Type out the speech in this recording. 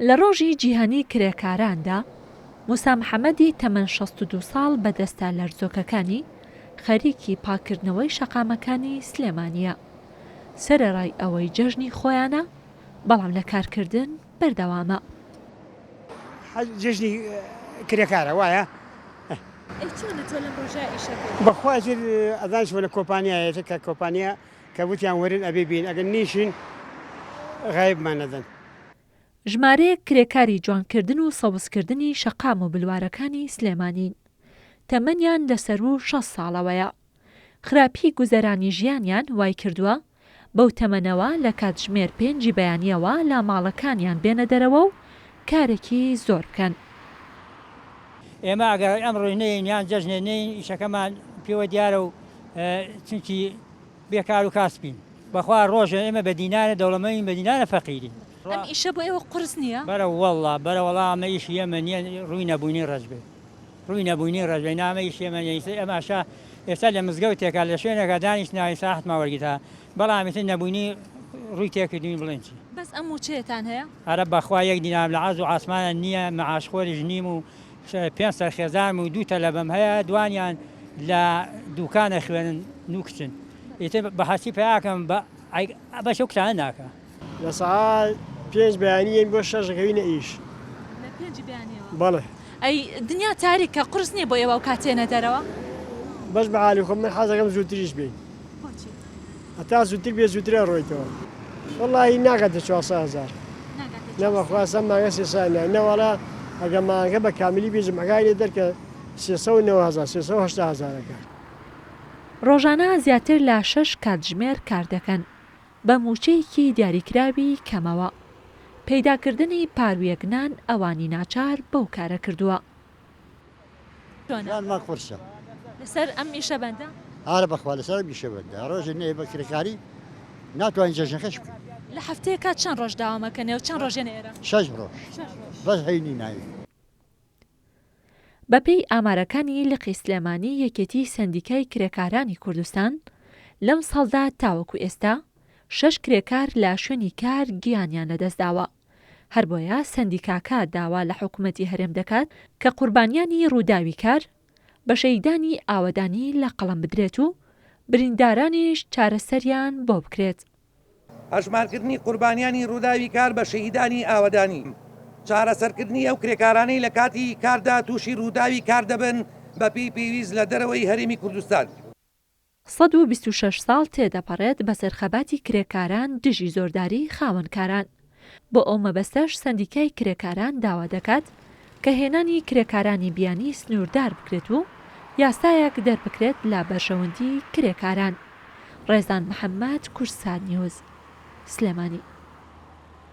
لە ڕۆژی جیهانی کرێکاراندا موسا محەممەدی تەمەن 62 ساڵ بەدەستە لەرزۆکەکانی خەریکی پاکردنەوەی شەقامەکانی سلێمانیە. سەرەڕای ئەوەی جەژنی خۆیانە، بەڵام لە کارکردن بەردەوامە. جژنی کرێکارە وایە بەخوازر ئەدانشوە لە کۆپانیایەتە کە کۆپانیا کە وتیان وەرن ئەبێ بین ئەگەر نیشین غایبمان نەدەن. ژمارەیەک کرێکاری جوانکردن و سەوزکردنی شەقام و بلوارەکانی سلێمانین. تەمەنیان لەسەر و 6 ساڵەوەیە. خراپی گوزەرانی ژیانیان وای کردووە بەو تەمەنەوە لە کاتژمێر 5 بەیانیەوە لە ماڵەکانیان بێنە دەرەوە و کارێکی زۆر بکەن. ئێمە ئەگەر ئەم ڕۆژنەیەین یان جەژنێنەی ئیشەکەمان پێوە دیارە و چونکی بێکار و کاسبین. بەخوا ڕۆژە ئێمە بە دینارە دەوڵەمەین بە دینارە فەقیرین. ئەم ئیشە بۆ ئێوە قورس نییە؟ بەرە وەڵڵا بەرە وەڵامە ئیش ئێمە نییە ڕووی نەبوونی ڕەش بێ. ڕووی نەبوونی ڕەش بێ نامە ئیش ئێمە ئەماشا ئێستا لە مزگەوتێکە لە شوێنێکە دانیشتناوی ساحتما وەرگیتە بەڵام ئێستا نەبوونی ڕووی تێکردنی بڵێن چی. بەس ئەم موچەیەتان هەیە؟ ئەرە بەخوا یەک دینار لە عەز و عاسمانە نییە مەعاشخۆریش نیم و 500 خێزارم و 2 تەلەبەم هەیە دوانیان لە دوکانە خوێنن نوکچن. ئیتر بەحەسی پیاکەم بە شەو کتانە ناکە. لە سەعات 5 بەیانیین بۆ 6 ڕەوینە ئیش. لە 5 بەیانیەوە؟ بەڵێ. ئەی دنیا تاریکە قورس نییە بۆ ئێوە و کاتێنە دەرەوە؟ بەش بەحالی خۆم من حەزەکەم زووتریش بین. هەتا زووتر بێ زووترە ڕۆیتەوە. وەڵڵاهی ناگاتە 400,000. نەبەخواستم ماگە 300 نەوەڵا ئەگە ماگە بە کامیلی بێ جمعەکانی لێ دەرکە 390,000 380,000ەکە. ڕۆژانە زیاتر لە 6 کاتژمێر کار دەکەن بە موچەیەکی دیاریکراوی کەمەوە. پەیداکردنی پارویەگنان ئەوانی ناچار بەو کارە کردووە. قورسە لەسەر ئەم ئیشە بەندە؟ ئارە بەخوا لەسەر بیشە بەندە ڕۆژێ نێ بە کرێکاری ناتوانین جەژنەکەش بکەین. لە هەفتەیەکە چەند ڕۆژ داوامەکەنێ و چەند ڕۆژێنە ئێرە؟ 6 ڕۆژ بەس هەینی ناوی. بەپێی ئامارەکانی لقی سلێمانی یەکێتی سەندیکای کرێکارانی کوردستان لەم ساڵدا تاوەکو ئێستا 6 کرێکار لە شوێنی کار گیانیان لەدەستداوە. هەر بۆیە سەندیکاکە داوا لە حکوومەتی هەرێم دەکات کە قوربانیانی ڕووداوی کار بە شەیدانی ئاوەدانی لە قەڵەم بدرێت و بریندارانیش چارەسەریان بۆ بکرێت. هەژمارکردنی قوربانیانی ڕووداوی کار بە شەیدانی ئاوەدانی چارەسەرکردنی ئەو کرێکارانەی لە کاتی کاردا تووشی ڕووداوی کار دەبن بەپێی پێویست لە دەرەوەی هەرێمی کوردستان. 126 ساڵ تێدەپەڕێت بە سەرخەباتی کرێکاران دژی زۆرداری خاوەنکاران. بۆ ئەو مەبەستەش سەندیکای کرێکاران داوا دەکات کە هێنانی کرێکارانی بیانی سنووردار بکرێت و یاسایەک دەربکرێت لە بەرژەوەندی کرێکاران. ڕێزان محەممەد، کورسان نیوز، سلێمانی.